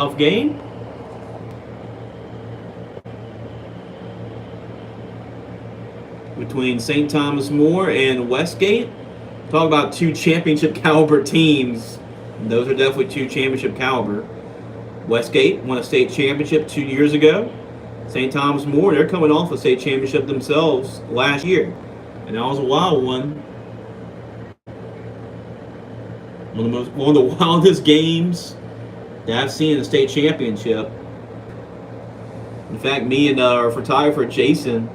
game between St. Thomas More and Westgate. Talk about two championship caliber teams. Those are definitely two championship caliber. Westgate won a state championship 2 years ago. St. Thomas More, they're coming off a state championship themselves last year. And that was a wild one. One of the wildest games that I've seen in a state championship. In fact, me and our photographer Jason,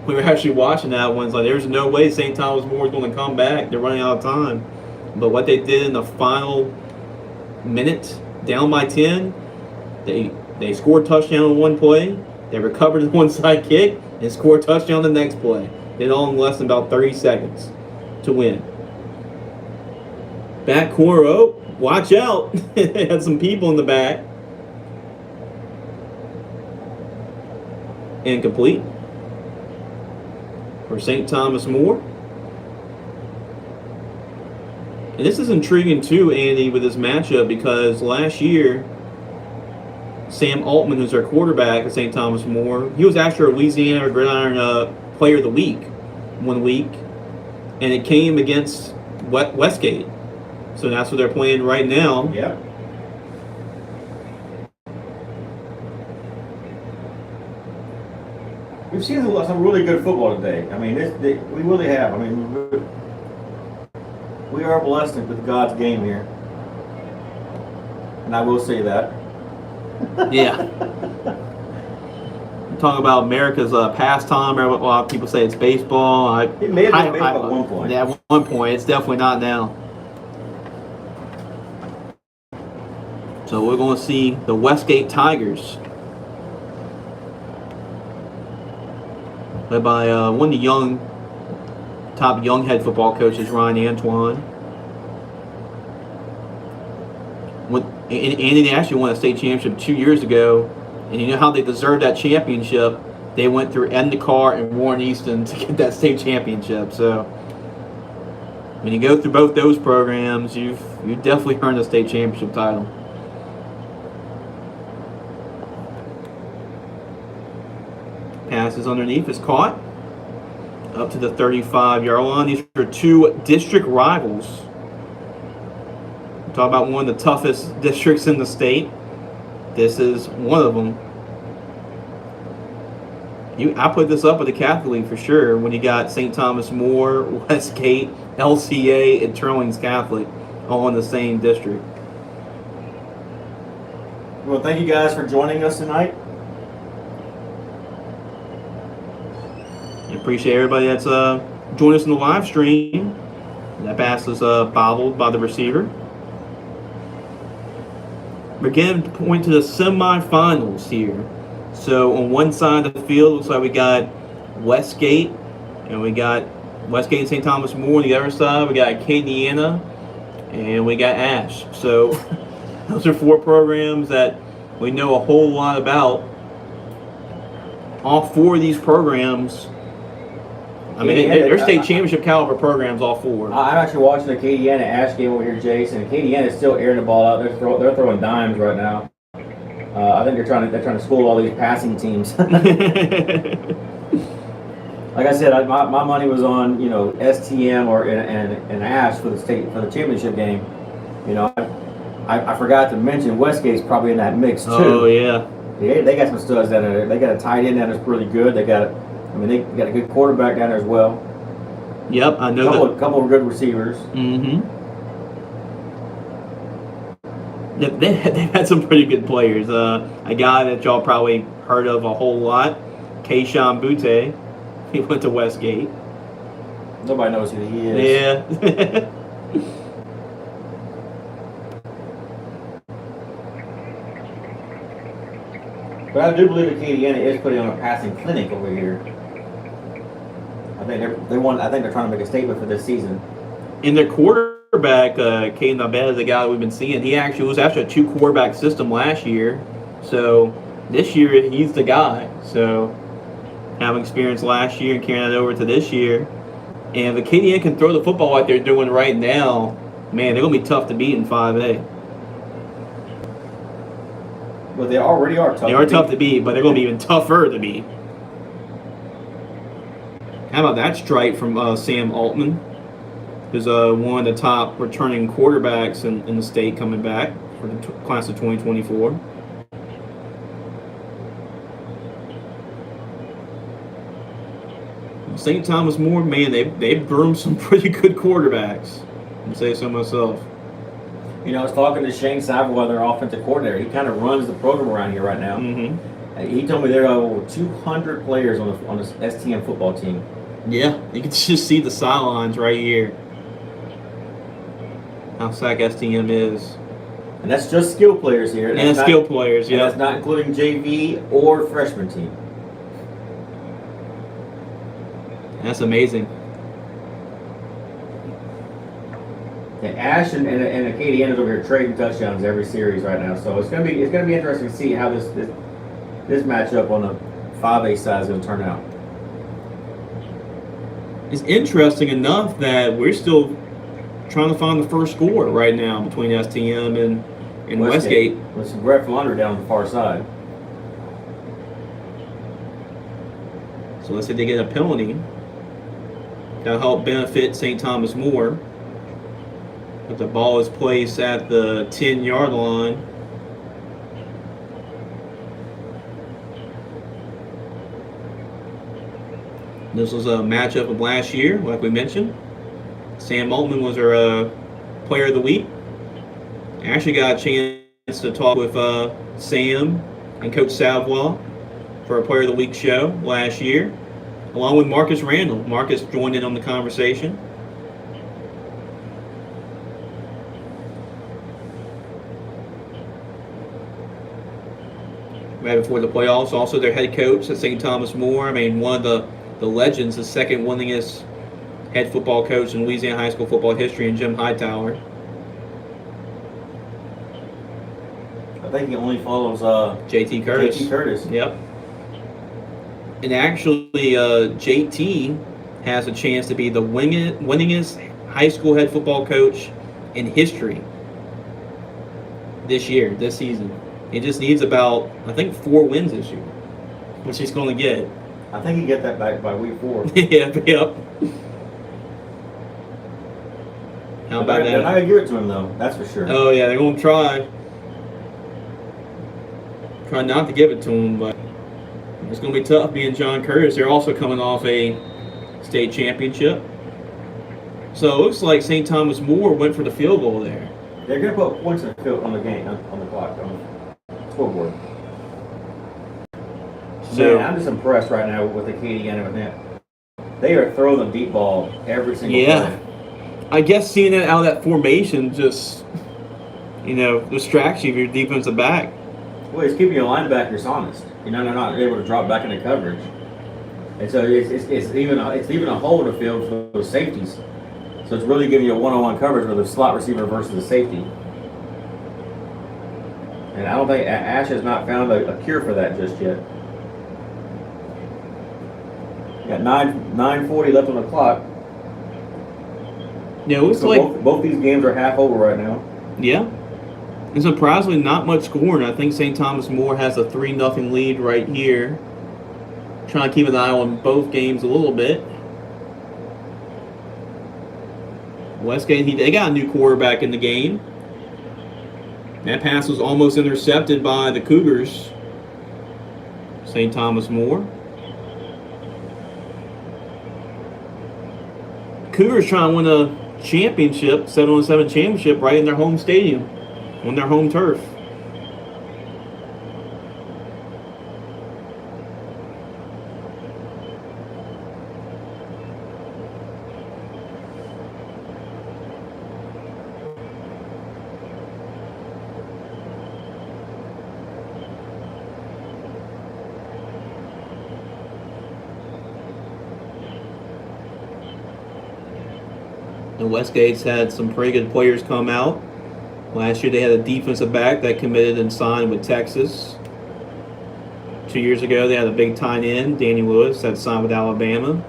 we were actually watching that one. It's like there's no way St. Thomas More is going to come back. They're running out of time. But what they did in the final minute, down by 10, they scored a touchdown on one play. They recovered the onside kick and scored a touchdown the next play. Did it all in less than about 30 seconds to win. Back corner, oh, watch out. Had some people in the back. Incomplete for St. Thomas More. And this is intriguing too, Andy, with this matchup because last year, Sam Altman, who's our quarterback at St. Thomas More, he was actually our Louisiana Gridiron Player of the Week 1 week, and it came against Westgate. So that's what they're playing right now. Yeah. We've seen some really good football today. I mean, we really have. I mean, we are blessed with God's game here, and I will say that. Yeah. Talking about America's pastime, or a lot of people say it's baseball. It may have been baseball at one point. Yeah, at one point. It's definitely not now. So we're going to see the Westgate Tigers, led by one of the top young head football coaches, Ryan Antoine. Andy, they actually won a state championship 2 years ago, and you know how they deserved that championship? They went through Ed Nicar and Warren Easton to get that state championship. So when you go through both those programs, you've definitely earned a state championship title. Passes underneath is caught up to the 35-yard line. These are two district rivals. Talk about one of the toughest districts in the state. This is one of them. I put this up with the Catholic League for sure when you got St. Thomas More, Westgate, LCA, and Turlings Catholic all in the same district. Well, thank you guys for joining us tonight. I appreciate everybody that's joined us in the live stream. That pass is bobbled by the receiver. We're getting to point to the semifinals here. So on one side of the field, looks like we got Westgate, and we got Westgate and St. Thomas More. On the other side, we got Acadiana, and we got Ash. So those are four programs that we know a whole lot about. All four of these programs, I mean, they're state championship caliber programs, all four. I'm actually watching the Acadiana Ash game over here, Jason. Acadiana is still airing the ball out. They're throwing dimes right now. I think they're trying to school all these passing teams. Like I said, my money was on STM or an Ash for the championship game. I forgot to mention Westgate's probably in that mix too. Oh yeah. They got some studs down there. They got a tight end that's really good. They got a good quarterback down there as well. Yep, I know a couple of good receivers. Mm-hmm. They've had some pretty good players. A guy that y'all probably heard of a whole lot, Kayshawn Butte. He went to Westgate. Nobody knows who he is. Yeah. But I do believe Acadiana is putting on a passing clinic over here. I think they're trying to make a statement for this season. In their quarterback, Caden Abed is the guy that we've been seeing. He actually was after a 2-quarterback system last year. So this year he's the guy. So having experience last year and carrying that over to this year. And if Acadiana can throw the football like they're doing right now, man, they're gonna be tough to beat in 5A. But they already are tough. They are tough to beat, but they're going to be even tougher to beat. How about that strike from Sam Altman, who's one of the top returning quarterbacks in the state coming back for the class of 2024. St. Thomas More, man, they've groomed some pretty good quarterbacks. I'd say so myself. You know, I was talking to Shane Savoy, their offensive coordinator. He kind of runs the program around here right now. Mm-hmm. He told me there are over 200 players on the STM football team. Yeah, you can just see the sidelines right here. How SAC STM is. And that's just skill players here. And skill players, yeah. And that's not including JV or freshman team. That's amazing. Yeah, Ash and Acadiana's over here trading touchdowns every series right now. So it's gonna be interesting to see how this matchup on the 5A side is gonna turn out. It's interesting enough that we're still trying to find the first score right now between STM and Westgate. With some Brett Flunder down on the far side. So let's say they get a penalty. That'll help benefit St. Thomas More. But the ball is placed at the 10-yard line. This was a matchup of last year, like we mentioned. Sam Altman was our player of the week. I actually got a chance to talk with Sam and Coach Savoy for a player of the week show last year, along with Marcus Randall. Marcus joined in on the conversation. Right before the playoffs, also their head coach at St. Thomas More. I mean, one of the legends, the second winningest head football coach in Louisiana high school football history, and Jim Hightower. I think he only follows JT Curtis. JT Curtis. Yep. And actually, JT has a chance to be the winningest high school head football coach in history this season. He just needs about, I think, 4 wins this year, which he's going to get. I think he get that back by week 4. Yep. How about that? They're not going to give it to him, though. That's for sure. Oh, yeah, they're going to try. Try not to give it to him, but it's going to be tough being John Curtis. They're also coming off a state championship. So it looks like St. Thomas More went for the field goal there. They're going to put points on the field, on the game, on the clock, on the scoreboard. So, man, I'm just impressed right now with Acadiana and them. They are throwing the deep ball every single play. I guess seeing it out of that formation just, distracts you if you're defensive back. Well, it's keeping your linebackers honest. They're not able to drop back into coverage. And so it's even a hole in the field for those safeties. So it's really giving you a one-on-one coverage with a slot receiver versus a safety. And I don't think Ash has not found a cure for that just yet. Got 9:40 left on the clock. Yeah, it looks so like both these games are half over right now. Yeah. And surprisingly, not much scoring. I think St. Thomas More has a 3-0 lead right here. Trying to keep an eye on both games a little bit. Westgate, they got a new quarterback in the game. That pass was almost intercepted by the Cougars. St. Thomas More. Cougars trying to win a championship, 7-on-7 championship, right in their home stadium, on their home turf. The Westgate's had some pretty good players come out. Last year they had a defensive back that committed and signed with Texas. 2 years ago they had a big tight end, Danny Lewis, that signed with Alabama.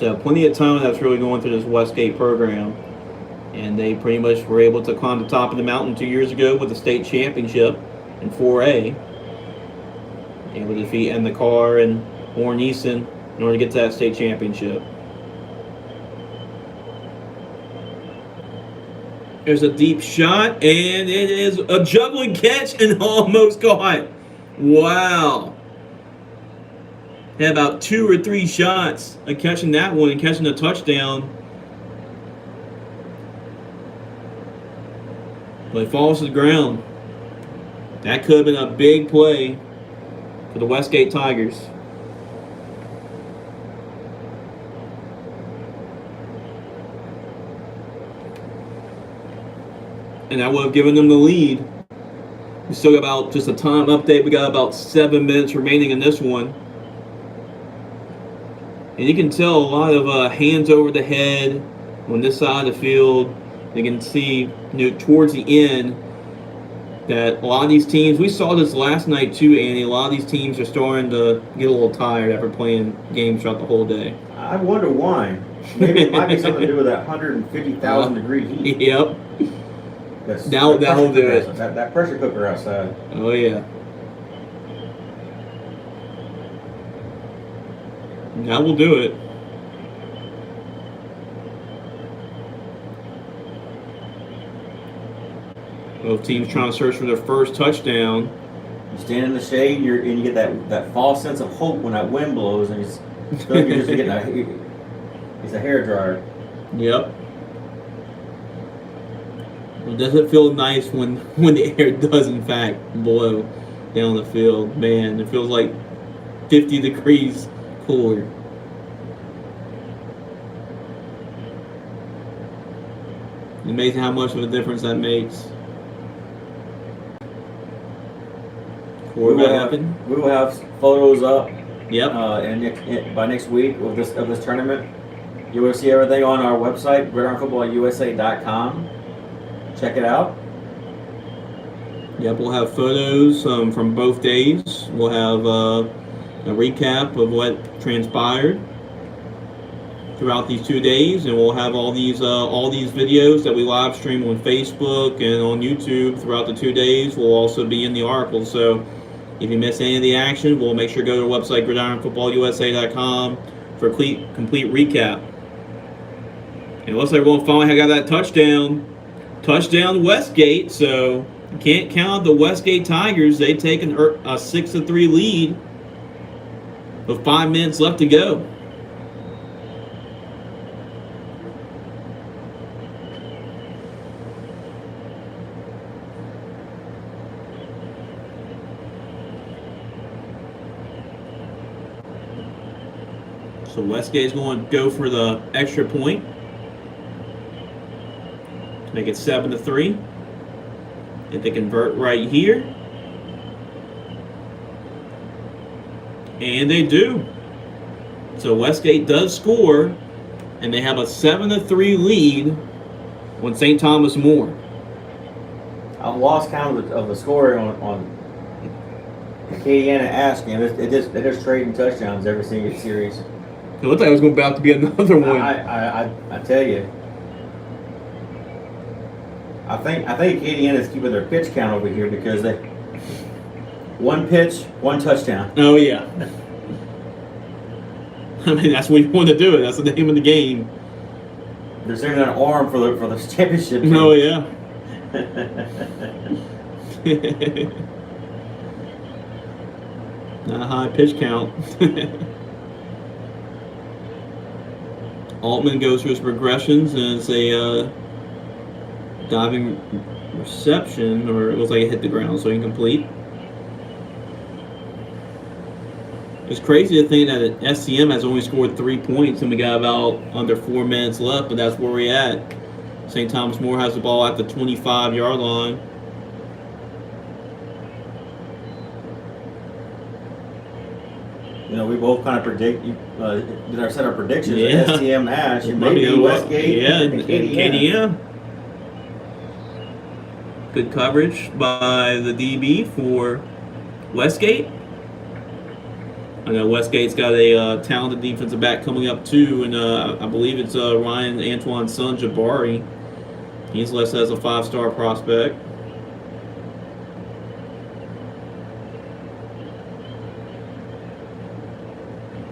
So plenty of talent that's really going through this Westgate program. And they pretty much were able to climb the top of the mountain 2 years ago with the state championship in 4A. Able to defeat the Car and Warren Easton in order to get to that state championship. There's a deep shot, and it is a juggling catch and almost caught. Wow. Had about 2 or 3 shots of catching that one and catching a touchdown. But it falls to the ground. That could have been a big play for the Westgate Tigers. And that would have given them the lead. We still got about just a time update. We got about 7 minutes remaining in this one. And you can tell a lot of hands over the head on this side of the field. You can see, towards the end that a lot of these teams, we saw this last night too, Andy, a lot of these teams are starting to get a little tired after playing games throughout the whole day. I wonder why. Maybe it might be something to do with that 150,000 degree heat. Yep. That'll do it. That pressure cooker outside. Oh, yeah. That will do it. Both teams trying to search for their first touchdown. You stand in the shade, and you get that false sense of hope when that wind blows, and you feel like you're just getting it's a hair dryer. Yep. Well, does it feel nice when the air does in fact blow down the field? Man, it feels like 50 degrees cooler. Amazing how much of a difference that makes. We will have photos up. Yep. And by next week of this tournament, you will see everything on our website, gridironfootballusa.com. Check it out. Yep, we'll have photos from both days. We'll have a recap of what transpired throughout these 2 days, and we'll have all these videos that we live stream on Facebook and on YouTube throughout the 2 days. Will also be in the article. So if you miss any of the action, we'll make sure to go to our website, gridironfootballusa.com, for a complete recap. And it looks like we're going to finally got that touchdown Westgate. So you can't count the Westgate Tigers. They've taken a 6-3 lead with 5 minutes left to go. So Westgate's going to go for the extra point. Make it 7-3. If they convert right here. And they do. So Westgate does score. And they have a 7-3 lead on St. Thomas More. I've lost count of the score on Acadiana asking. They're just trading touchdowns every single series. It looked like it was about to be another one. I tell you. I think Acadiana is keeping their pitch count over here because they one pitch, one touchdown. Oh yeah. I mean, that's what you want to do. That's the name of the game. They're saving an arm for the championship. Oh yeah. Not a high pitch count. Altman goes through his progressions, and it's a diving reception, or it looks like it hit the ground, so incomplete. It's crazy to think that SCM has only scored 3 points, and we got about under 4 minutes left, but that's where we're at. St. Thomas More has the ball at the 25-yard line. You know, we both kind of did our set of predictions. Yeah. STM Ash, and maybe Westgate, and Acadiana. Good coverage by the DB for Westgate. I know Westgate's got a talented defensive back coming up too, and I believe it's Ryan Antoine's son, Jabari. He's listed as a 5-star prospect.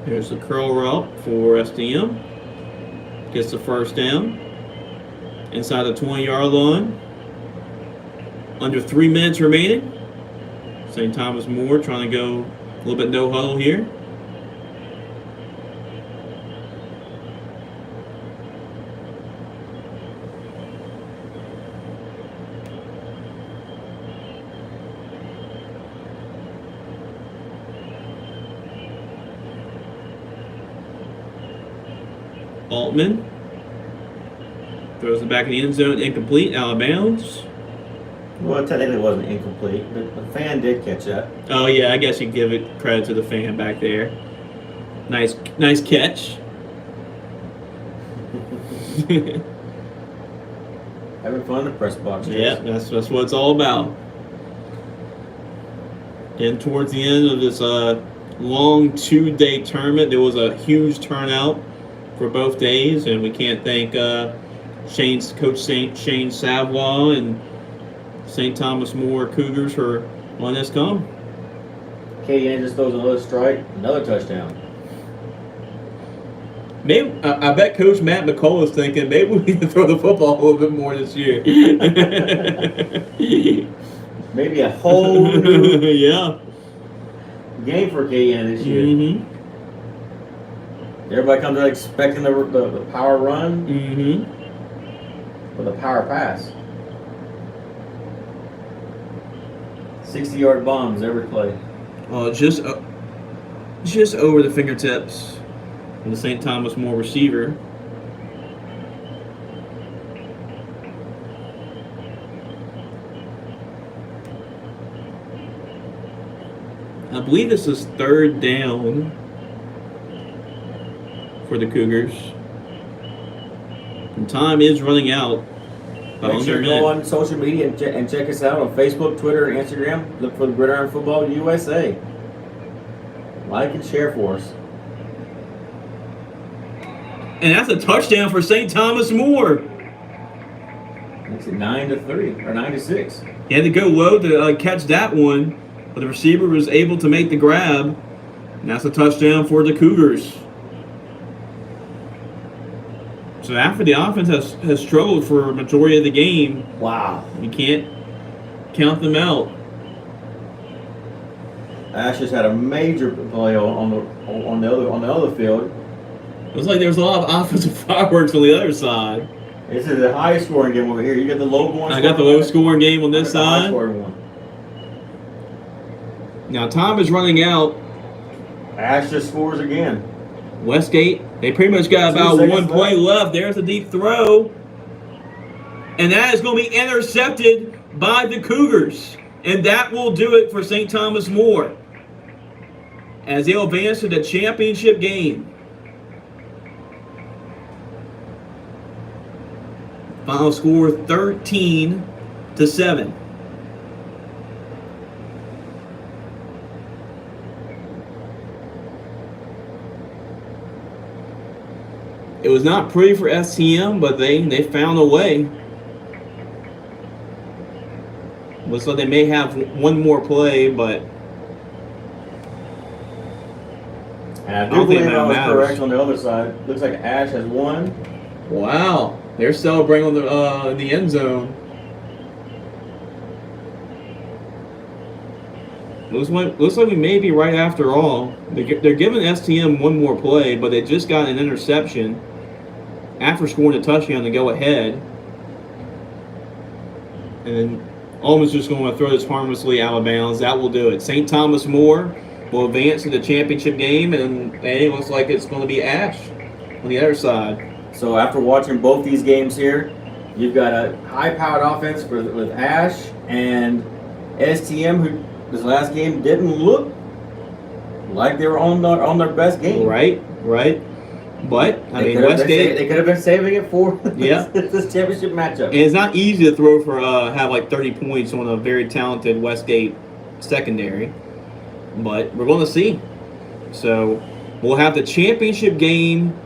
Here's the curl route for STM. Gets the first down. Inside the 20-yard line. Under 3 minutes remaining. St. Thomas More trying to go a little bit no huddle here. Altman throws it back in the end zone, incomplete, out of bounds. Well, technically it wasn't incomplete. The fan did catch that. Oh yeah, I guess you give it credit to the fan back there. Nice catch. Having fun in the press box. Yeah, that's what it's all about. And towards the end of this long 2-day tournament, there was a huge turnout for both days, and we can't thank Coach Shane Savoie and St. Thomas More Cougars for letting us come. KN just throws another strike, another touchdown. Maybe I bet Coach Matt McCall is thinking maybe we need to throw the football a little bit more this year. Maybe a whole new yeah game for KN this year. Mm-hmm. Everybody comes out expecting the power run Mm-hmm. or the power pass. 60-yard bombs every play. Oh, just over the fingertips of the St. Thomas More receiver. I believe this is 3rd down for the Cougars. And time is running out. Make sure to go on social media and check us out on Facebook, Twitter, and Instagram. Look for the Gridiron Football USA. Like and share for us. And that's a touchdown for St. Thomas More. Makes it 9-3 or 9-6. He had to go low to catch that one, but the receiver was able to make the grab. And that's a touchdown for the Cougars. So after the offense has struggled for a majority of the game, Wow. you can't count them out. Ash just had a major play on the other field. It was like there was a lot of offensive fireworks on the other side. This is the highest scoring game over here. You got the low scoring. I got the low scoring game on this I got the high side. scoring one. Now time is running out. Ash just scores again. Westgate, they pretty much got 2 about seconds one play left. There's a deep throw. And that is going to be intercepted by the Cougars. And that will do it for St. Thomas More as they'll advance to the championship game. Final score 13-7. It was not pretty for STM, but they found a way. Looks like they may have one more play, but And I do believe I was correct on the other side. Looks like Ash has won. wow, they're celebrating on the in the end zone. Looks like we may be right after all. They're giving STM one more play, but they just got an interception after scoring a touchdown to go ahead. And then Alma's just going to throw this harmlessly out of bounds. That will do it. St. Thomas More will advance to the championship game, and it looks like it's going to be Ash on the other side. So after watching both these games here, you've got a high-powered offense with Ash and STM, who this last game didn't look like they were on their best game. Right. But I mean, Westgate. They could have been saving it for Yeah. this championship matchup. And it's not easy to throw for have like 30 points on a very talented Westgate secondary. But we're going to see. So we'll have the championship game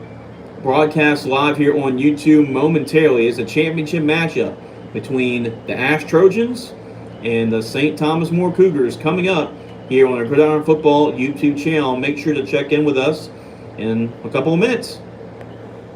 broadcast live here on YouTube momentarily. It's a championship matchup between the Ash Trojans and the St. Thomas More Cougars coming up here on our Gridiron Football YouTube channel. Make sure to check in with us in a couple of minutes.